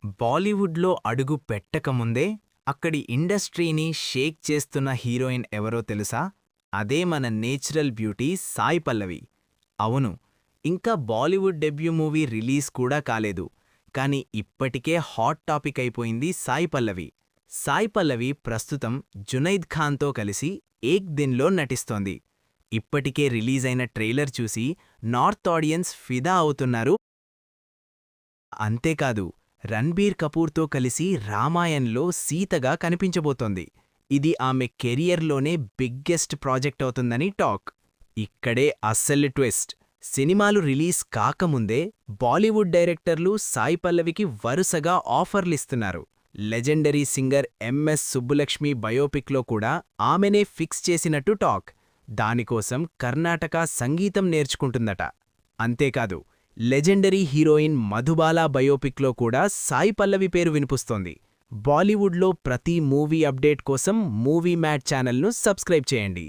బాలీవుడ్లో అడుగు పెట్టకముందే అక్కడి ఇండస్ట్రీని షేక్ చేస్తున్న హీరోయిన్ ఎవరో తెలుసా? అదే మన నేచురల్ బ్యూటీ సాయి పల్లవి. అవును, ఇంకా బాలీవుడ్ డెబ్యూ మూవీ రిలీజ్ కూడా కాలేదు, కానీ ఇప్పటికే హాట్ టాపిక్ అయిపోయింది సాయి పల్లవి. సాయి పల్లవి ప్రస్తుతం జునైద్ ఖాన్తో కలిసి ఏక్ దిన్లో నటిస్తోంది. ఇప్పటికే రిలీజ్ అయిన ట్రైలర్ చూసి నార్త్ ఆడియన్స్ ఫిదా అవుతున్నారు. అంతేకాదు, రణ్బీర్ కపూర్తో కలిసి రామాయణ్లో సీతగా కనిపించబోతోంది. ఇది ఆమె కెరియర్లోనే బిగ్గెస్ట్ ప్రాజెక్ట్ అవుతుందని టాక్. ఇక్కడే అస్సలు ట్విస్ట్. సినిమాలు రిలీజ్ కాకముందే బాలీవుడ్ డైరెక్టర్లు సాయి పల్లవికి వరుసగా ఆఫర్లిస్తున్నారు. లెజెండరీ సింగర్ ఎంఎస్ సుబ్బులక్ష్మి బయోపిక్లో కూడా ఆమెనే ఫిక్స్ చేసినట్టు టాక్. దానికోసం కర్ణాటక సంగీతం నేర్చుకుంటుందట. అంతేకాదు, లెజెండరీ హీరోయిన్ మధుబాల బయోపిక్లో కూడా సాయి పల్లవి పేరు వినిపిస్తోంది. బాలీవుడ్లో ప్రతి మూవీ అప్డేట్ కోసం మూవీ మ్యాట్ ఛానల్ను సబ్స్క్రైబ్ చేయండి.